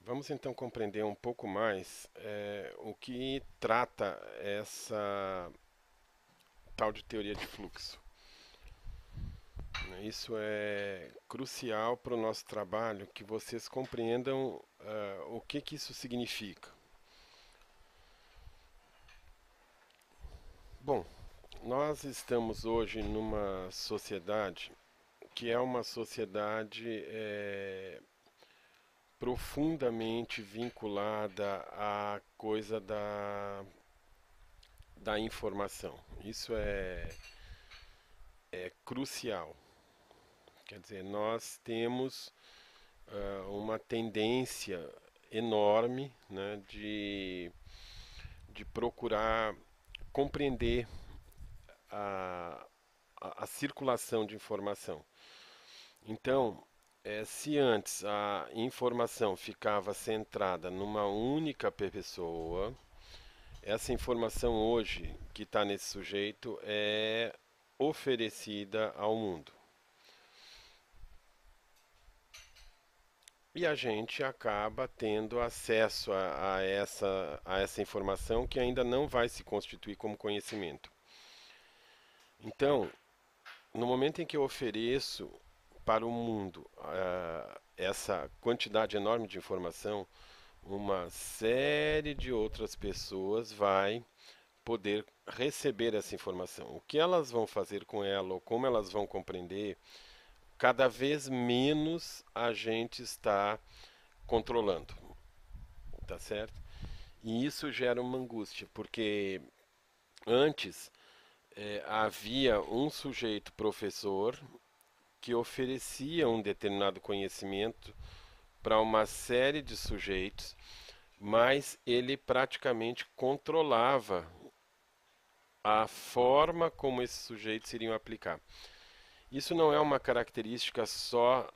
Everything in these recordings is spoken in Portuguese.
Vamos então compreender um pouco mais o que trata essa tal de teoria de fluxo. Isso é crucial para o nosso trabalho, que vocês compreendam o que isso significa. Bom, nós estamos hoje numa sociedade que é uma sociedade profundamente vinculada à coisa da informação. Isso é crucial. Quer dizer, nós temos uma tendência enorme, né, de procurar compreender a, a circulação de informação. Então, se antes a informação ficava centrada numa única pessoa, essa informação hoje que está nesse sujeito é oferecida ao mundo. E a gente acaba tendo acesso a essa informação que ainda não vai se constituir como conhecimento. Então, no momento em que eu ofereço para o mundo essa quantidade enorme de informação, uma série de outras pessoas vai poder receber essa informação. O que elas vão fazer com ela ou como elas vão compreender, cada vez menos a gente está controlando, tá certo? E isso gera uma angústia, porque antes havia um sujeito professor que oferecia um determinado conhecimento para uma série de sujeitos, mas ele praticamente controlava a forma como esses sujeitos iriam aplicar. Isso não é uma característica só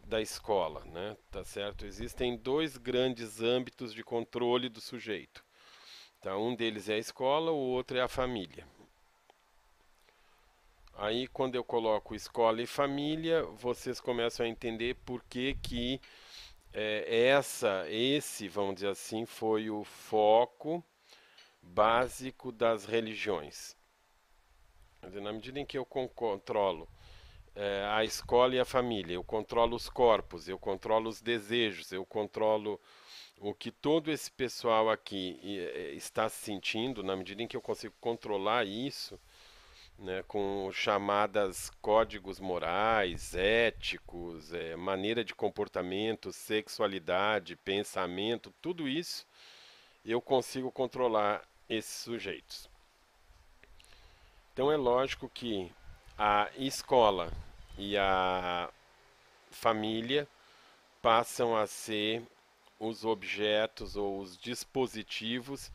da escola, né? Tá certo? Existem dois grandes âmbitos de controle do sujeito. Tá? Um deles é a escola, o outro é a família. Aí, quando eu coloco escola e família, vocês começam a entender por que que esse, vamos dizer assim, foi o foco básico das religiões. Quer dizer, na medida em que eu controlo a escola e a família, eu controlo os corpos, eu controlo os desejos, eu controlo o que todo esse pessoal aqui está sentindo, na medida em que eu consigo controlar isso, né, com chamadas códigos morais, éticos, maneira de comportamento, sexualidade, pensamento, tudo isso eu consigo controlar esses sujeitos. Então é lógico que a escola e a família passam a ser os objetos ou os dispositivos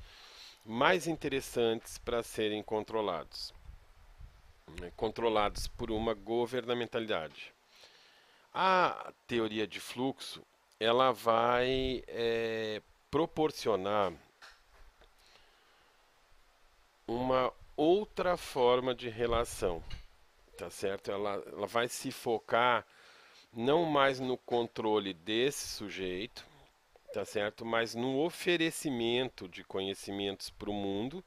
mais interessantes para serem controlados, né? Controlados por uma governamentalidade. A teoria de fluxo ela vai proporcionar uma outra forma de relação, tá certo? Ela vai se focar não mais no controle desse sujeito, tá certo? Mas no oferecimento de conhecimentos para o mundo,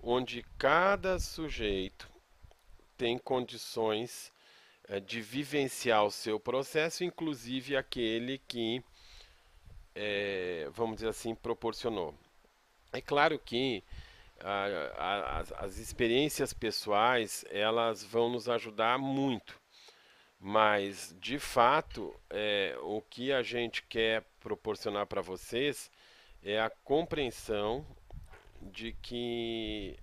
onde cada sujeito tem condições de vivenciar o seu processo, inclusive aquele que, vamos dizer assim, proporcionou. É claro que as experiências pessoais elas vão nos ajudar muito, mas de fato o que a gente quer proporcionar para vocês é a compreensão de que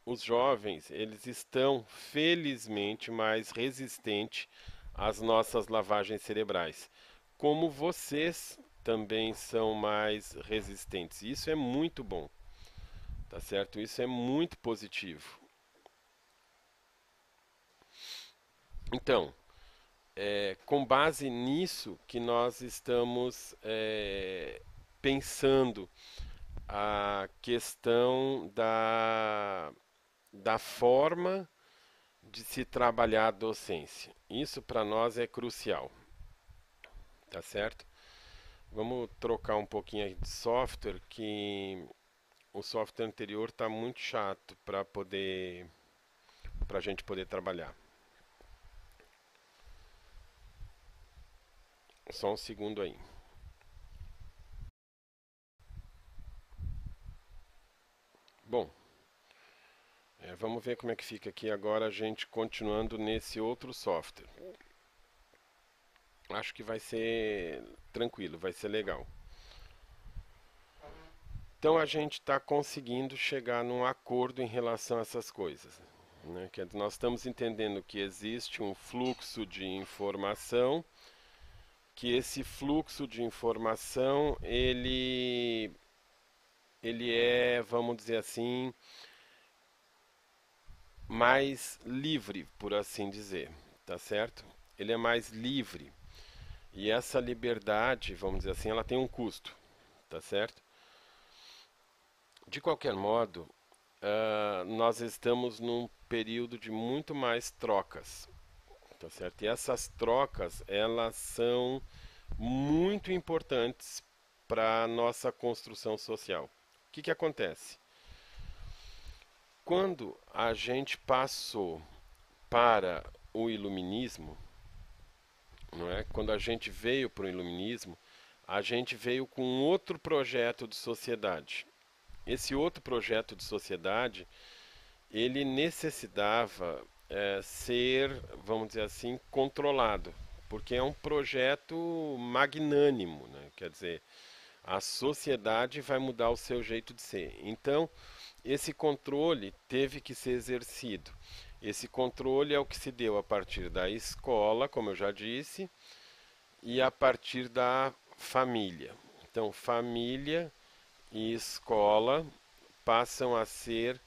os jovens eles estão felizmente mais resistentes às nossas lavagens cerebrais, como vocês também são mais resistentes. Isso é muito bom, tá certo? Isso é muito positivo. Então, com base nisso que nós estamos pensando a questão da forma de se trabalhar a docência. Isso para nós é crucial, tá certo? Vamos trocar um pouquinho aí de software, que o software anterior está muito chato para a gente poder trabalhar. Só um segundo aí. Bom, vamos ver como é que fica aqui agora a gente continuando nesse outro software. Acho que vai ser tranquilo, vai ser legal. Então a gente está conseguindo chegar num acordo em relação a essas coisas, né? Nós estamos entendendo que existe um fluxo de informação, que esse fluxo de informação ele é, vamos dizer assim, mais livre, por assim dizer, tá certo? Ele é mais livre. E essa liberdade, vamos dizer assim, ela tem um custo, tá certo? De qualquer modo, nós estamos num período de muito mais trocas, tá certo? E essas trocas, elas são muito importantes para a nossa construção social. O que que acontece? Quando a gente passou para o iluminismo, não é? Quando a gente veio para o iluminismo, a gente veio com um outro projeto de sociedade. Esse outro projeto de sociedade, ele necessitava ser, vamos dizer assim, controlado, porque é um projeto magnânimo, né? Quer dizer, a sociedade vai mudar o seu jeito de ser. Então, esse controle teve que ser exercido. Esse controle é o que se deu a partir da escola, como eu já disse, e a partir da família. Então, família e escola passam a ser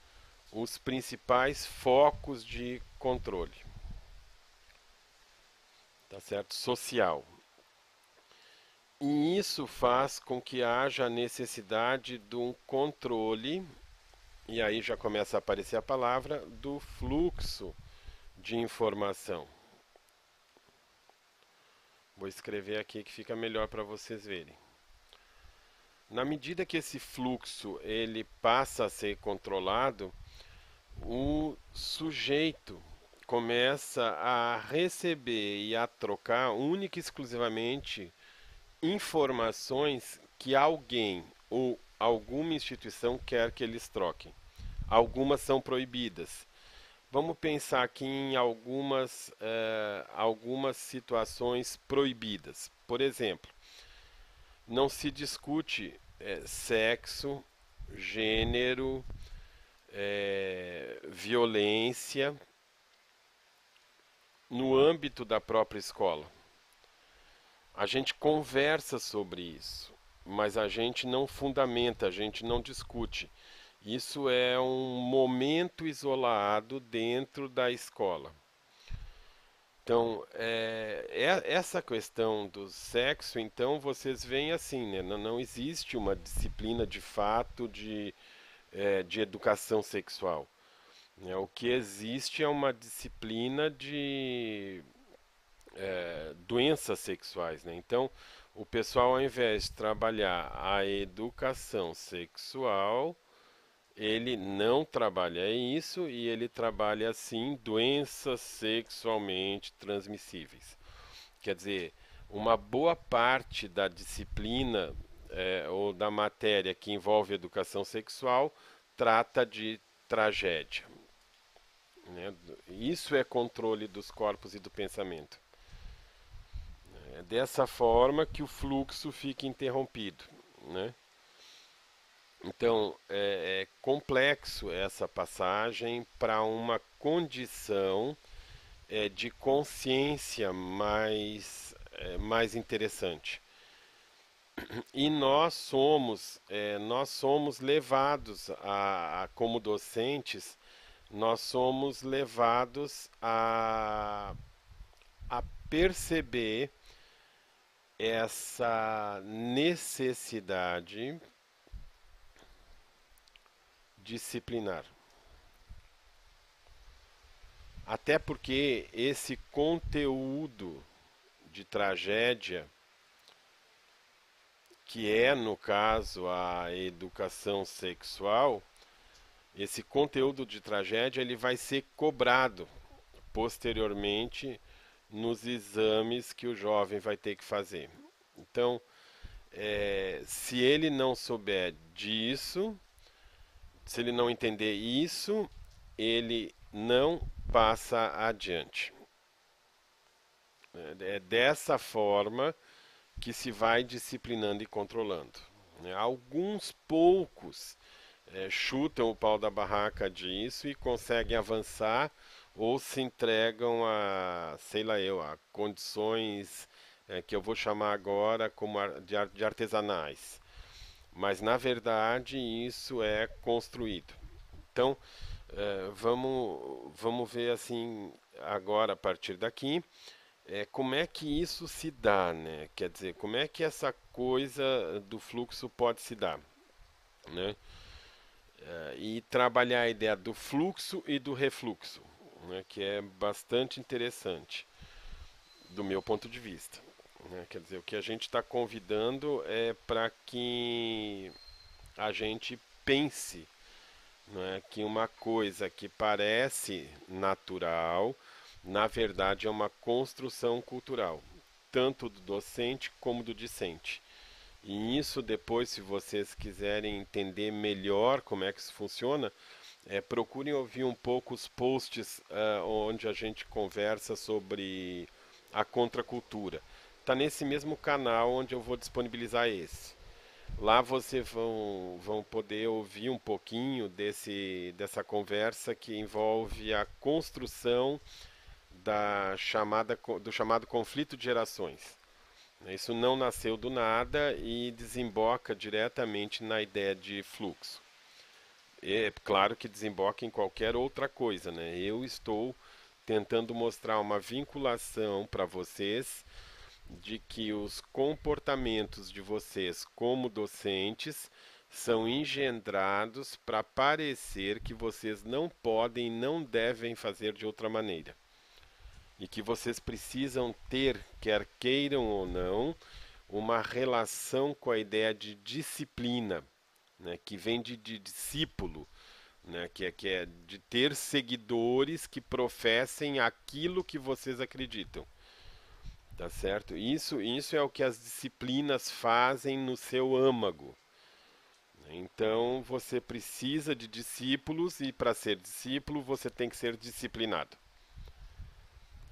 os principais focos de controle, tá certo? Social. E isso faz com que haja a necessidade de um controle, e aí já começa a aparecer a palavra, do fluxo de informação. Vou escrever aqui que fica melhor para vocês verem. Na medida que esse fluxo ele passa a ser controlado, o sujeito começa a receber e a trocar única e exclusivamente informações que alguém ou alguma instituição quer que eles troquem. Algumas são proibidas. Vamos pensar aqui em algumas situações proibidas. Por exemplo, não se discute sexo, gênero, violência no âmbito da própria escola. A gente conversa sobre isso, mas a gente não fundamenta, a gente não discute. Isso é um momento isolado dentro da escola. Então, essa questão do sexo, então, vocês veem assim, né? Não existe uma disciplina de fato de educação sexual, né? O que existe é uma disciplina de doenças sexuais, né? Então, o pessoal, ao invés de trabalhar a educação sexual, ele não trabalha isso e ele trabalha, assim, doenças sexualmente transmissíveis. Quer dizer, uma boa parte da disciplina ou da matéria que envolve educação sexual trata de tragédia, né? Isso é controle dos corpos e do pensamento. É dessa forma que o fluxo fica interrompido, né? Então, é complexo essa passagem para uma condição de consciência mais interessante. E nós somos levados como docentes, nós somos levados a perceber essa necessidade disciplinar. Até porque esse conteúdo de tragédia que é, no caso, a educação sexual, esse conteúdo de tragédia ele vai ser cobrado posteriormente nos exames que o jovem vai ter que fazer. Então, se ele não souber disso, se ele não entender isso, ele não passa adiante. É dessa forma que se vai disciplinando e controlando. Alguns poucos chutam o pau da barraca disso e conseguem avançar ou se entregam a, sei lá eu, a condições que eu vou chamar agora como de artesanais. Mas na verdade isso é construído. Então vamos ver assim agora a partir daqui como é que isso se dá, né? Quer dizer, como é que essa coisa do fluxo pode se dar, né? E trabalhar a ideia do fluxo e do refluxo, né? Que é bastante interessante do meu ponto de vista, né? Quer dizer, o que a gente está convidando é para que a gente pense, né, que uma coisa que parece natural, na verdade é uma construção cultural, tanto do docente como do discente. E isso depois, se vocês quiserem entender melhor como é que isso funciona, procurem ouvir um pouco os posts onde a gente conversa sobre a contracultura. Está nesse mesmo canal onde eu vou disponibilizar esse. Lá vocês vão poder ouvir um pouquinho dessa conversa que envolve a construção do chamado conflito de gerações. Isso não nasceu do nada e desemboca diretamente na ideia de fluxo. É claro que desemboca em qualquer outra coisa, né? Eu estou tentando mostrar uma vinculação para vocês de que os comportamentos de vocês como docentes são engendrados para parecer que vocês não podem e não devem fazer de outra maneira. E que vocês precisam ter, quer queiram ou não, uma relação com a ideia de disciplina, né, que vem de discípulo, né, que é de ter seguidores que professem aquilo que vocês acreditam. Tá certo? Isso é o que as disciplinas fazem no seu âmago. Então você precisa de discípulos e para ser discípulo você tem que ser disciplinado.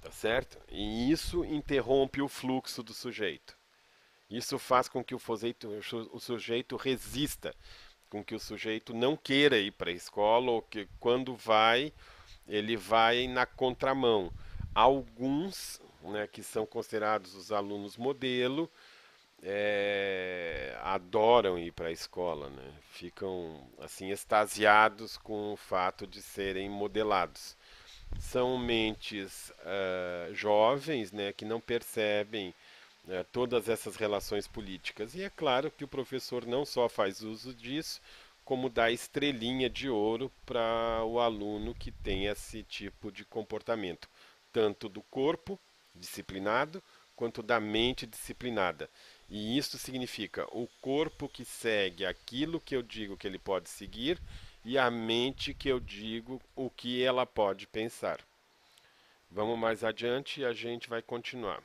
Tá certo? E isso interrompe o fluxo do sujeito. Isso faz com que o sujeito resista, com que o sujeito não queira ir para a escola ou que quando vai, ele vai na contramão. Alguns, né, que são considerados os alunos modelo, adoram ir para a escola, né? Ficam assim extasiados com o fato de serem modelados. São mentes jovens, né, que não percebem todas essas relações políticas. E é claro que o professor não só faz uso disso, como dá estrelinha de ouro para o aluno que tem esse tipo de comportamento, tanto do corpo disciplinado quanto da mente disciplinada. E isso significa o corpo que segue aquilo que eu digo que ele pode seguir e a mente que eu digo o que ela pode pensar. Vamos mais adiante e a gente vai continuar.